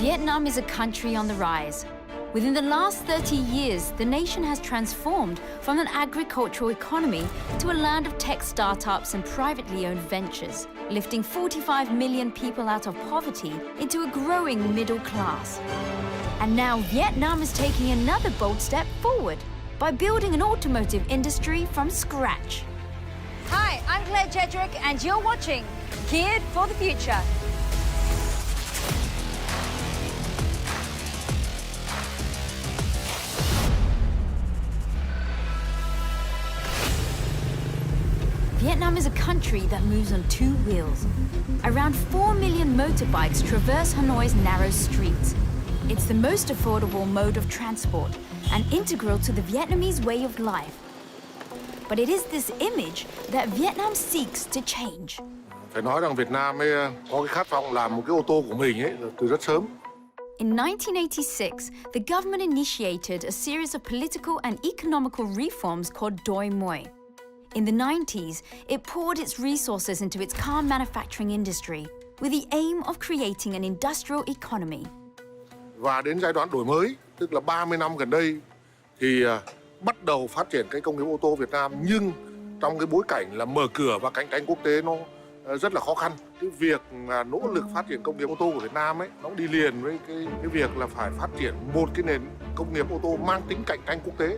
Vietnam is a country on the rise. Within the last 30 years, the nation has transformed from an agricultural economy to a land of tech startups and privately owned ventures, lifting 45 million people out of poverty into a growing middle class. And now Vietnam is taking another bold step forward by building an automotive industry from scratch. Hi, I'm Claire Jedrick and you're watching Geared for the Future. Vietnam is a country that moves on two wheels. Around 4 million motorbikes traverse Hanoi's narrow streets. It's the most affordable mode of transport and integral to the Vietnamese way of life. But it is this image that Vietnam seeks to change. Phải nói rằng Việt Nam ấy có cái khát vọng làm một cái ô tô của mình ấy từ rất sớm. In 1986, the government initiated a series of political and economical reforms called Doi Moi. In the 90s, it poured its resources into its car manufacturing industry with the aim of creating an industrial economy. Và đến giai đoạn đổi mới, tức là 30 năm gần đây, thì bắt đầu phát triển cái công nghiệp ô tô Việt Nam, nhưng trong cái bối cảnh là mở cửa và cạnh tranh quốc tế nó rất là khó khăn. Cái việc nỗ lực phát triển công nghiệp ô tô của Việt Nam ấy, nó đi liền với cái việc là phải phát triển một cái nền công nghiệp ô tô mang tính cạnh tranh quốc tế.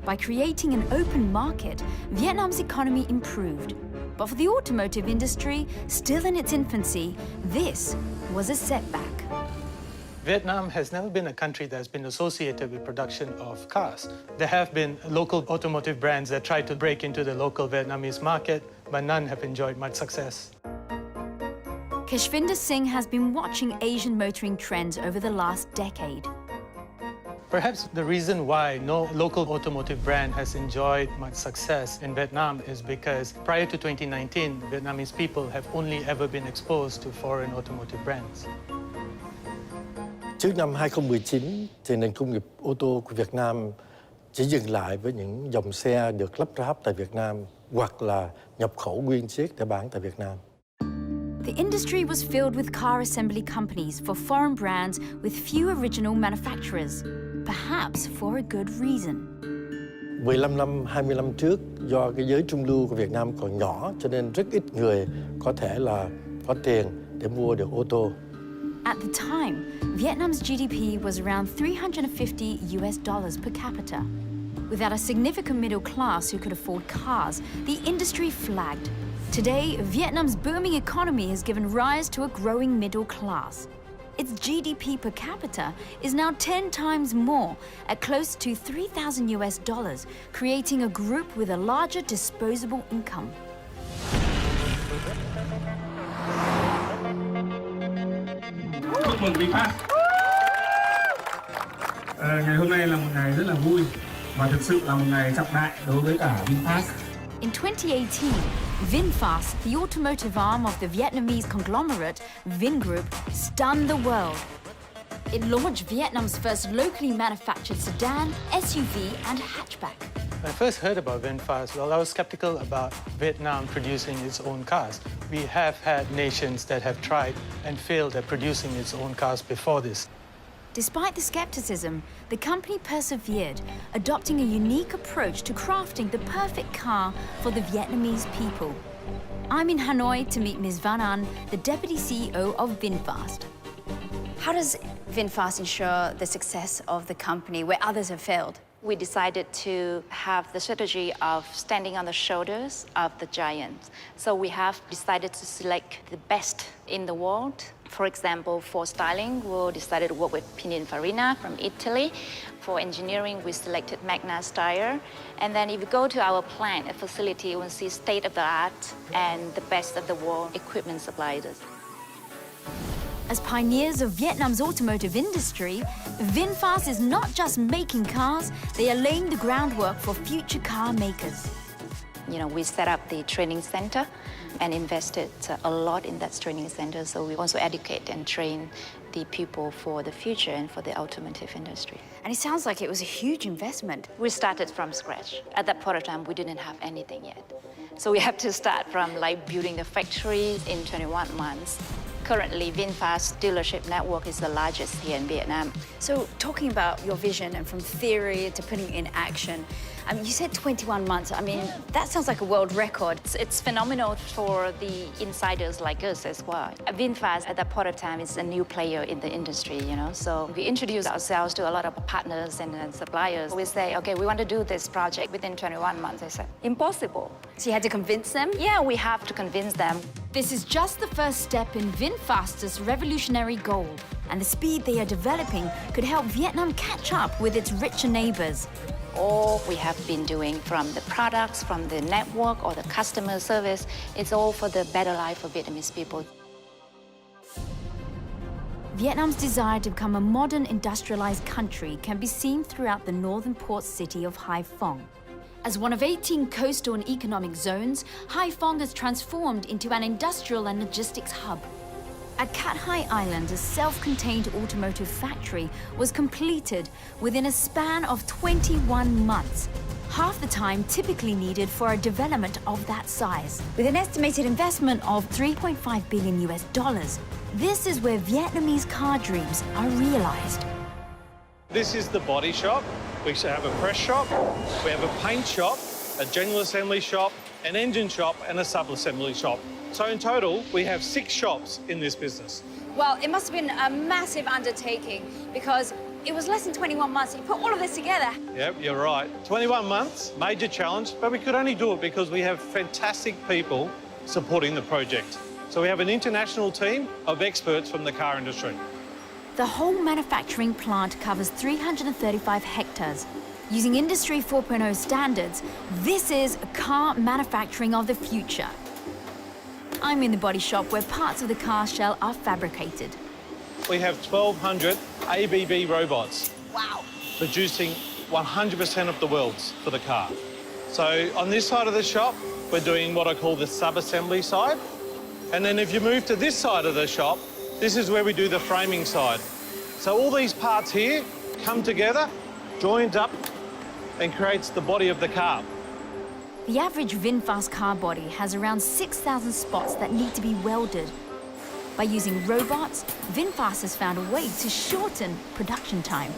By creating an open market, Vietnam's economy improved. But for the automotive industry, still in its infancy, this was a setback. Vietnam has never been a country that's been associated with production of cars. There have been local automotive brands that tried to break into the local Vietnamese market, but none have enjoyed much success. Kashvinder Singh has been watching Asian motoring trends over the last decade. Perhaps the reason why no local automotive brand has enjoyed much success in Vietnam is because prior to 2019, Vietnamese people have only ever been exposed to foreign automotive brands. Trước năm 2019 thì nền công nghiệp ô tô của Việt Nam chỉ dừng lại với những dòng xe được lắp ráp tại Việt Nam hoặc là nhập khẩu nguyên chiếc để bán tại Việt Nam. The industry was filled with car assembly companies for foreign brands with few original manufacturers, perhaps for a good reason. 15 năm, 20 năm trước, do cái giới trung lưu của Việt Nam còn nhỏ cho nên rất ít người có thể là có tiền để mua được ô tô. At the time, Vietnam's GDP was around $350 per capita. Without a significant middle class who could afford cars, the industry flagged. Today, Vietnam's booming economy has given rise to a growing middle class. Its GDP per capita is now 10 times more, at close to $3,000, creating a group with a larger disposable income. Chúc mừng VinFast. Ngày hôm nay là một ngày rất là vui và thực sự là một ngày trọng đại đối với cả VinFast. In 2018, VinFast, the automotive arm of the Vietnamese conglomerate Vingroup, stunned the world. It launched Vietnam's first locally manufactured sedan, SUV, and hatchback. When I first heard about VinFast, well, I was skeptical about Vietnam producing its own cars. We have had nations that have tried and failed at producing its own cars before this. Despite the skepticism, the company persevered, adopting a unique approach to crafting the perfect car for the Vietnamese people. I'm in Hanoi to meet Ms. Van An, the Deputy CEO of VinFast. How does VinFast ensure the success of the company where others have failed? We decided to have the strategy of standing on the shoulders of the giants. So we have decided to select the best in the world. For example, for styling, we decided to work with Pininfarina from Italy. For engineering, we selected Magna Steyr. And then if you go to our plant, a facility, you will see state-of-the-art and the best of the world equipment suppliers. As pioneers of Vietnam's automotive industry, VinFast is not just making cars, they are laying the groundwork for future car makers. You know, we set up the training center and invested a lot in that training center. So we also educate and train the people for the future and for the automotive industry. And it sounds like it was a huge investment. We started from scratch. At that point of time, we didn't have anything yet. So we had to start from like building the factories in 21 months. Currently, VinFast dealership network is the largest here in Vietnam. So talking about your vision and from theory to putting it in action, you said 21 months. I mean, that sounds like a world record. It's phenomenal for the insiders like us as well. VinFast at that point of time is a new player in the industry, you know. So we introduce ourselves to a lot of partners and suppliers. We say, okay, we want to do this project within 21 months. They said, impossible. So you had to convince them? Yeah, we have to convince them. This is just the first step in VinFast's revolutionary goal, and the speed they are developing could help Vietnam catch up with its richer neighbors. All we have been doing, from the products, from the network or the customer service, it's all for the better life for Vietnamese people. Vietnam's desire to become a modern industrialized country can be seen throughout the northern port city of Hai Phong. As one of 18 coastal and economic zones, Hai Phong has transformed into an industrial and logistics hub. At Cat Hai Island, a self-contained automotive factory was completed within a span of 21 months, half the time typically needed for a development of that size. With an estimated investment of $3.5 billion, this is where Vietnamese car dreams are realized. This is the body shop. We have a press shop, we have a paint shop, a general assembly shop, an engine shop and a sub-assembly shop. So in total, we have 6 shops in this business. Well, it must have been a massive undertaking because it was less than 21 months. You put all of this together. Yep, you're right. 21 months, major challenge, but we could only do it because we have fantastic people supporting the project. So we have an international team of experts from the car industry. The whole manufacturing plant covers 335 hectares. Using Industry 4.0 standards, this is car manufacturing of the future. I'm in the body shop where parts of the car shell are fabricated. We have 1,200 ABB robots. Wow. Producing 100% of the welds for the car. So on this side of the shop, we're doing what I call the sub-assembly side. And then if you move to this side of the shop, this is where we do the framing side. So all these parts here come together, joined up, and creates the body of the car. The average VinFast car body has around 6,000 spots that need to be welded. By using robots, VinFast has found a way to shorten production time.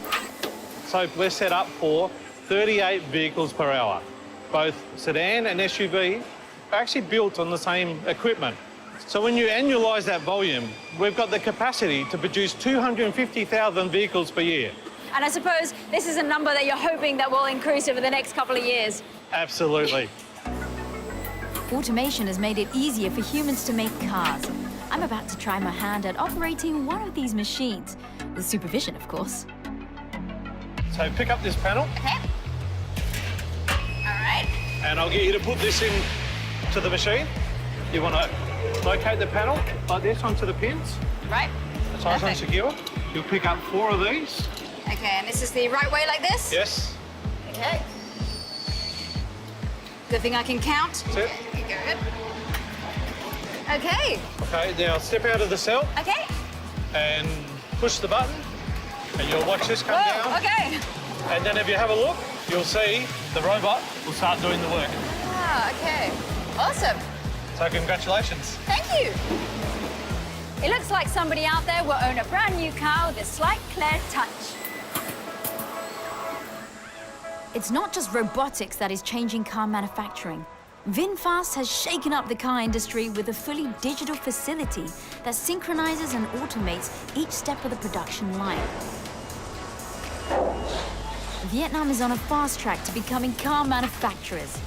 So we're set up for 38 vehicles per hour. Both sedan and SUV are actually built on the same equipment. So when you annualise that volume, we've got the capacity to produce 250,000 vehicles per year. And I suppose this is a number that you're hoping that will increase over the next couple of years. Absolutely. Automation has made it easier for humans to make cars. I'm about to try my hand at operating one of these machines, with supervision, of course. So pick up this panel. Okay. All right. And I'll get you to put this in to the machine. You want to locate the panel like this onto the pins. Right. That's nice and secure. You'll pick up 4 of these. Okay, and this is the right way like this? Yes. Okay. Good thing I can count. That's it. Good. Okay. Okay, now step out of the cell Okay. and push the button and you'll watch this come Whoa, down. okay. And then if you have a look, you'll see the robot will start doing the work. Ah, okay. Awesome. So congratulations. Thank you. It looks like somebody out there will own a brand new car with a slight Claire touch. It's not just robotics that is changing car manufacturing. VinFast has shaken up the car industry with a fully digital facility that synchronizes and automates each step of the production line. Vietnam is on a fast track to becoming car manufacturers.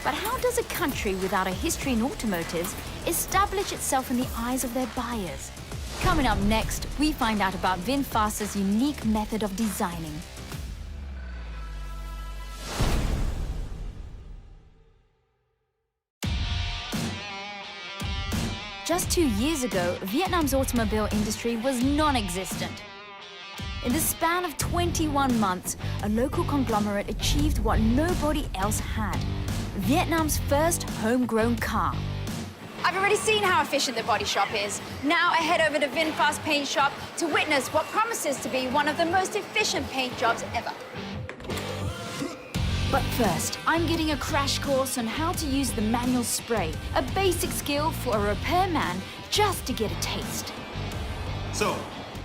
But how does a country without a history in automotives establish itself in the eyes of their buyers? Coming up next, we find out about VinFast's unique method of designing. Just 2 years ago, Vietnam's automobile industry was non-existent. In the span of 21 months, a local conglomerate achieved what nobody else had: Vietnam's first homegrown car. I've already seen how efficient the body shop is. Now I head over to VinFast Paint Shop to witness what promises to be one of the most efficient paint jobs ever. But first, I'm getting a crash course on how to use the manual spray, a basic skill for a repairman just to get a taste. So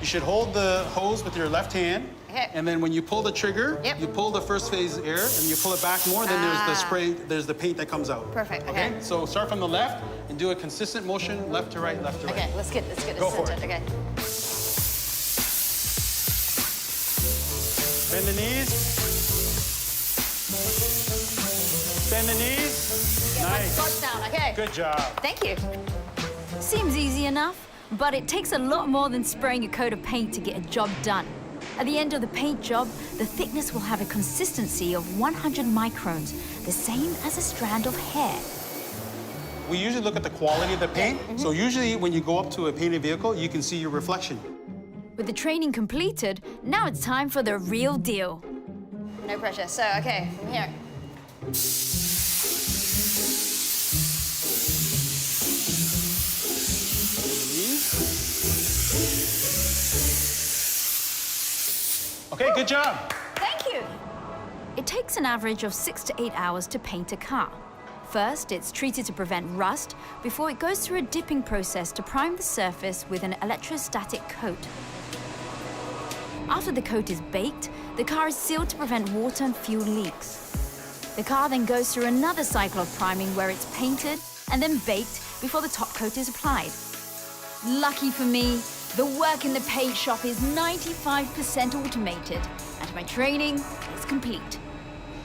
you should hold the hose with your left hand. Okay. And then when you pull the trigger, Yep. you pull the first phase air and you pull it back more, then there's the spray, there's the paint that comes out. Perfect, okay. So start from the left and do a consistent motion, left to right, left to right. Okay, let's get it Go for centered. it. Okay. Bend the knees. Bend the knees. Nice. Squats down, okay. Good job. Thank you. Seems easy enough, but it takes a lot more than spraying a coat of paint to get a job done. At the end of the paint job, the thickness will have a consistency of 100 microns, the same as a strand of hair. We usually look at the quality of the paint. So usually when you go up to a painted vehicle, you can see your reflection. With the training completed, now it's time for the real deal. No pressure. So, okay, from here. Okay, good job. Thank you. It takes an average of 6 to 8 hours to paint a car. First, it's treated to prevent rust before it goes through a dipping process to prime the surface with an electrostatic coat. After the coat is baked, the car is sealed to prevent water and fuel leaks. The car then goes through another cycle of priming where it's painted and then baked before the top coat is applied. Lucky for me, the work in the paint shop is 95% automated, and my training is complete.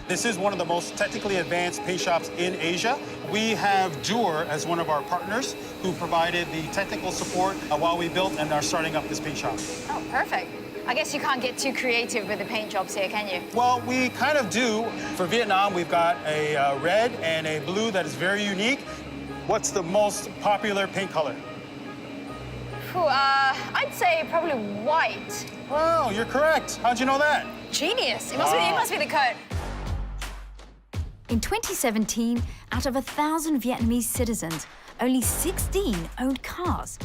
This is one of the most technically advanced paint shops in Asia. We have Dewar as one of our partners who provided the technical support while we built and are starting up this paint shop. Oh, perfect. I guess you can't get too creative with the paint jobs here, can you? Well, we kind of do. For Vietnam, we've got a red and a blue that is very unique. What's the most popular paint color? I'd say probably white. Wow, you're correct. How'd you know that? Genius. It must be the coat. In 2017, out of 1,000 Vietnamese citizens, only 16 owned cars.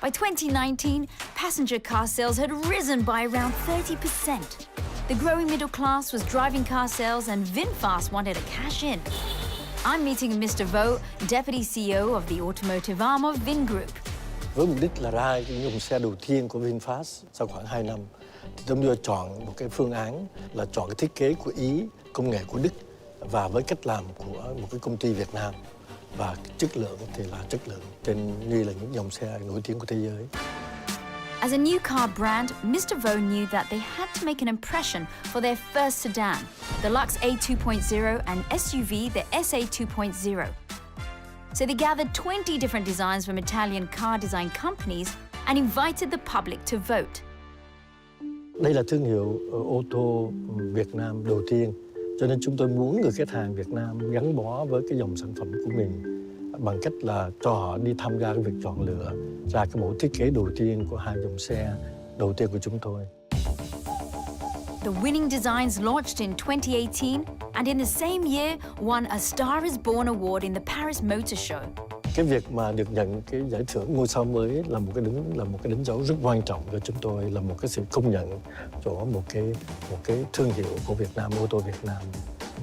By 2019, passenger car sales had risen by around 30%. The growing middle class was driving car sales, and VinFast wanted to cash in. I'm meeting Mr. Vo, Deputy CEO of the automotive arm of Vingroup. Với mục đích là ra cái dòng xe đầu tiên của VinFast sau khoảng 2 năm, thì chúng tôi chọn một cái phương án là chọn cái thiết kế của Ý, công nghệ của Đức và với cách làm của một cái công ty Việt Nam. Và chất lượng thì là chất lượng trên như là những dòng xe nổi tiếng của thế giới. As a new car brand, Mr. Vo knew that they had to make an impression for their first sedan, the Lux A2.0 and SUV, the SA 2.0. So they gathered 20 different designs from Italian car design companies and invited the public to vote. Đây là thương hiệu ô tô Việt Nam đầu tiên, cho nên chúng tôi muốn người khách hàng Việt Nam gắn bó với cái dòng sản phẩm của mình bằng cách là cho họ đi tham gia cái việc chọn lựa ra cái mẫu thiết kế đầu tiên của hai dòng xe đầu tiên của chúng tôi. The winning designs launched in 2018 and in the same year won a Star is Born award in the Paris Motor Show. Cái việc mà được nhận cái giải thưởng ngôi sao mới là một cái đánh dấu rất quan trọng cho chúng tôi, là một cái sự công nhận cho một cái thương hiệu của Việt Nam, ô tô Việt Nam,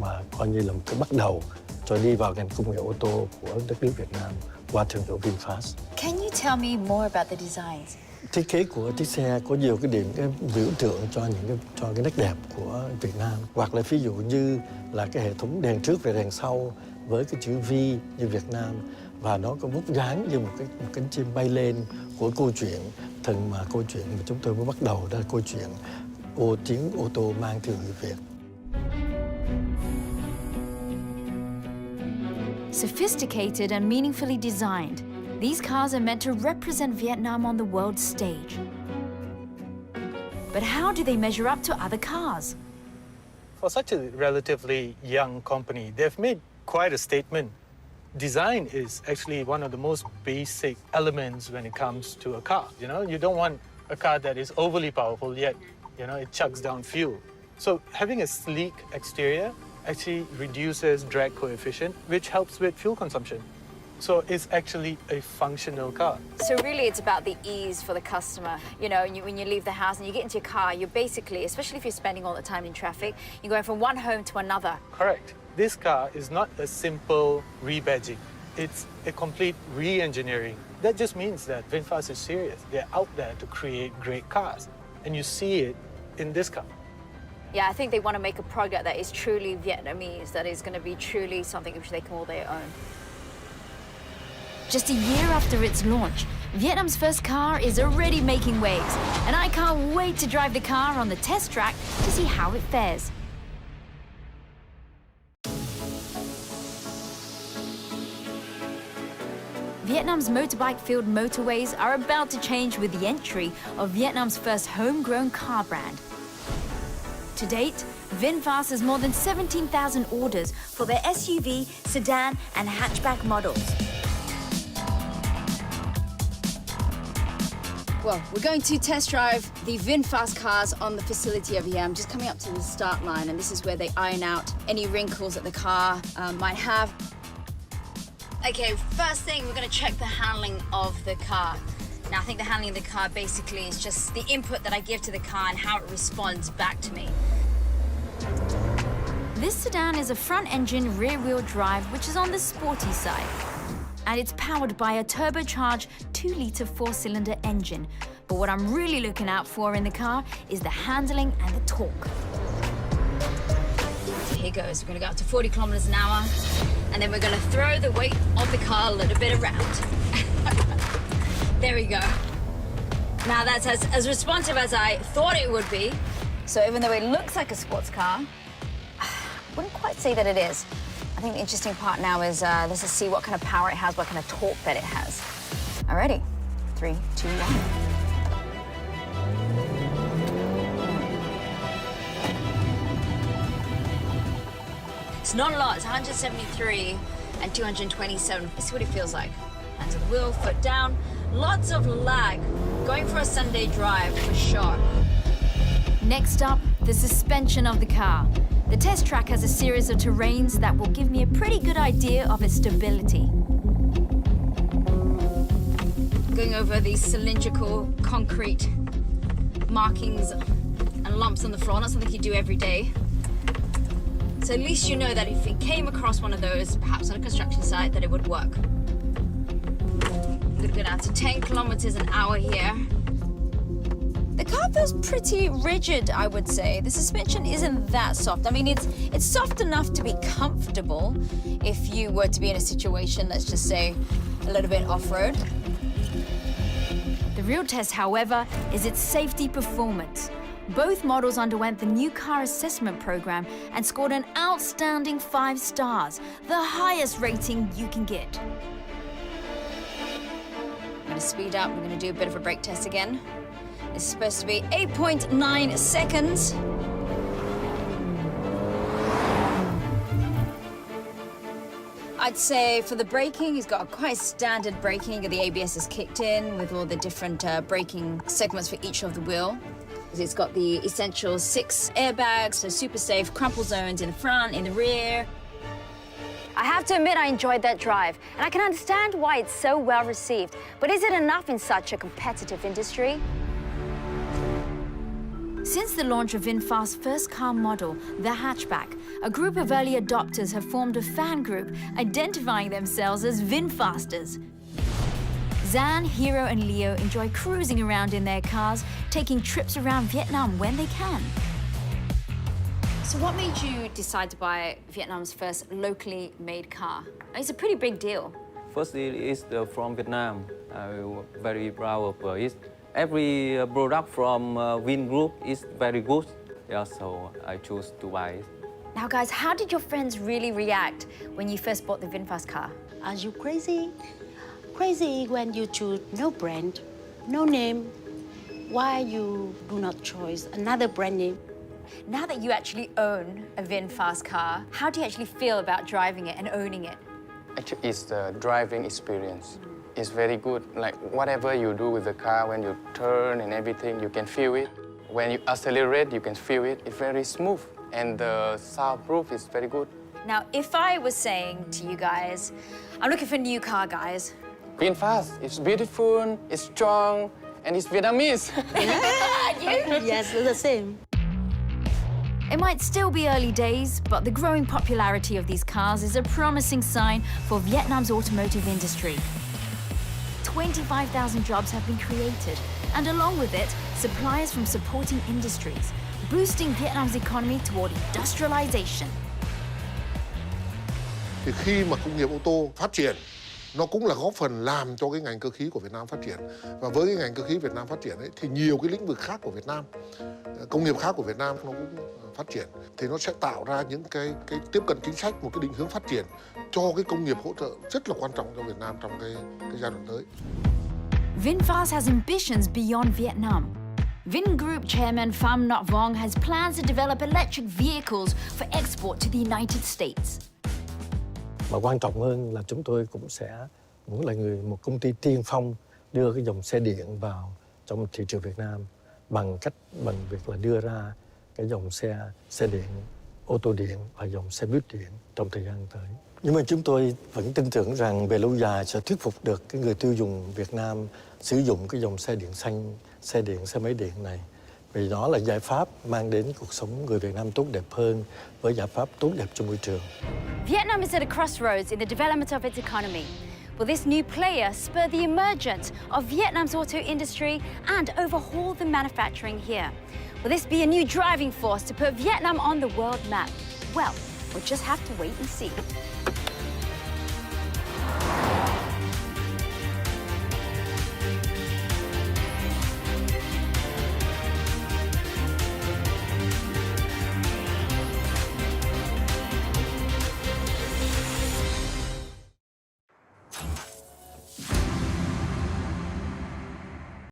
mà coi như là một cái bắt đầu cho đi vào ngành công nghệ ô tô của đất nước Việt Nam qua thương hiệu VinFast. Can you tell me more about the designs? Thiết kế của chiếc xe có nhiều cái điểm cái biểu tượng cho cái nét đẹp của Việt Nam, hoặc là ví dụ như là cái hệ thống đèn trước và đèn sau với cái chữ V như Việt Nam, và nó có vóc dáng như một cánh chim bay lên của câu chuyện mà câu chuyện mà chúng tôi mới bắt đầu, đó là câu chuyện tiếng ô tô mang thương hiệu Việt. Sophisticated and meaningfully designed, these cars are meant to represent Vietnam on the world stage. But how do they measure up to other cars? For such a relatively young company, they've made quite a statement. Design is actually one of the most basic elements when it comes to a car. You know, you don't want a car that is overly powerful yet, you know, it chucks down fuel. So having a sleek exterior actually reduces drag coefficient, which helps with fuel consumption. So it's actually a functional car. So really it's about the ease for the customer. You know, when you leave the house and you get into your car, you're basically, especially if you're spending all the time in traffic, you're going from one home to another. Correct. This car is not a simple rebadging. It's a complete re-engineering That just means that VinFast is serious. They're out there to create great cars. And you see it in this car. Yeah, I think they want to make a product that is truly Vietnamese, that is going to be truly something which they call their own. Just a year after its launch, Vietnam's first car is already making waves, and I can't wait to drive the car on the test track to see how it fares. Vietnam's motorbike-filled motorways are about to change with the entry of Vietnam's first homegrown car brand. To date, VinFast has more than 17,000 orders for their SUV, sedan, and hatchback models. Well, we're going to test drive the VinFast cars on the facility over here. I'm just coming up to the start line, and this is where they iron out any wrinkles that the car might have. Okay, first thing, we're going to check the handling of the car. Now, I think the handling of the car basically is just the input that I give to the car and how it responds back to me. This sedan is a front-engine, rear-wheel drive, which is on the sporty side. And it's powered by a turbocharged 2-litre 4-cylinder engine. But what I'm really looking out for in the car is the handling and the torque. So here goes. We're going to go up to 40 kilometers an hour, and then we're going to throw the weight of the car a little bit around. There we go. Now that's as responsive as I thought it would be. So even though it looks like a sports car, I wouldn't quite say that it is. I think the interesting part now is let's just see what kind of power it has, what kind of torque that it has. Alrighty, 3, 2, 1. It's not a lot, it's 173 and 227. Let's see what it feels like. Hands on the wheel, foot down. Lots of lag. Going for a Sunday drive for sure. Next up, the suspension of the car. The test track has a series of terrains that will give me a pretty good idea of its stability. Going over these cylindrical concrete markings and lumps on the floor, not something you do every day. So at least you know that if it came across one of those, perhaps on a construction site, that it would work. I'm gonna go down to 10 kilometers an hour here. The car feels pretty rigid, I would say. The suspension isn't that soft. I mean, it's soft enough to be comfortable if you were to be in a situation, let's just say, a little bit off-road. The real test, however, is its safety performance. Both models underwent the new car assessment program and scored an outstanding 5 stars, the highest rating you can get. I'm gonna speed up. We're gonna do a bit of a brake test again. It's supposed to be 8.9 seconds. I'd say for the braking, he's got quite standard braking. The ABS is kicked in with all the different braking segments for each of the wheel. It's got the essential 6 airbags, so super safe, crumple zones in the front, in the rear. I have to admit I enjoyed that drive, and I can understand why it's so well received. But is it enough in such a competitive industry? Since the launch of VinFast's first car model, the hatchback, a group of early adopters have formed a fan group identifying themselves as VinFasters. Zan, Hero, and Leo enjoy cruising around in their cars, taking trips around Vietnam when they can. So what made you decide to buy Vietnam's first locally made car? It's a pretty big deal. First, it is from Vietnam. I'm very proud of it. Every product from Vin Group is very good. Yeah, so I chose to buy it. Now, guys, how did your friends really react when you first bought the VinFast car? Are you crazy? Crazy when you choose no brand, no name. Why you do not choose another brand name? Now that you actually own a VinFast car, how do you actually feel about driving it and owning it? Actually, it's the driving experience. It's very good. Like whatever you do with the car, when you turn and everything, you can feel it. When you accelerate, you can feel it. It's very smooth, and the soundproof is very good. Now, if I was saying to you guys, I'm looking for a new car, guys. VinFast, it's beautiful, it's strong, and it's Vietnamese. Yes, the same. It might still be early days, but the growing popularity of these cars is a promising sign for Vietnam's automotive industry. 25,000 jobs have been created, and along with it, suppliers from supporting industries, boosting Vietnam's economy toward industrialization. Thì khi mà công nghiệp ô tô phát triển, nó cũng là góp phần làm cho cái ngành cơ khí của Việt Nam phát triển. Và với cái ngành cơ khí Việt Nam phát triển ấy, thì nhiều cái lĩnh vực khác của Việt Nam, công nghiệp khác của Việt Nam nó cũng phát triển. Thì nó sẽ tạo ra những cái tiếp cận chính sách, một cái định hướng phát triển cho cái công nghiệp hỗ trợ rất là quan trọng cho Việt Nam trong cái giai đoạn tới. VinFast has ambitions beyond Vietnam. Vingroup chairman Pham Nhat Vuong has plans to develop electric vehicles for export to the United States. Mà quan trọng hơn là chúng tôi cũng sẽ muốn là một công ty tiên phong đưa cái dòng xe điện vào trong thị trường Việt Nam bằng việc là đưa ra cái dòng xe điện, ô tô điện và dòng xe buýt điện trong thời gian tới. Nhưng mà chúng tôi vẫn tin tưởng rằng về lâu dài sẽ thuyết phục được cái người tiêu dùng Việt Nam sử dụng cái dòng xe điện xanh, xe điện, xe máy điện này. Vì đó là giải pháp mang đến cuộc sống người Việt Nam tốt đẹp hơn với giải pháp tốt đẹp cho môi trường. Vietnam is at a crossroads in the development of its economy. Will this new player spur the emergence of Vietnam's auto industry and overhaul the manufacturing here? Will this be a new driving force to put Vietnam on the world map? Well, we'll just have to wait and see.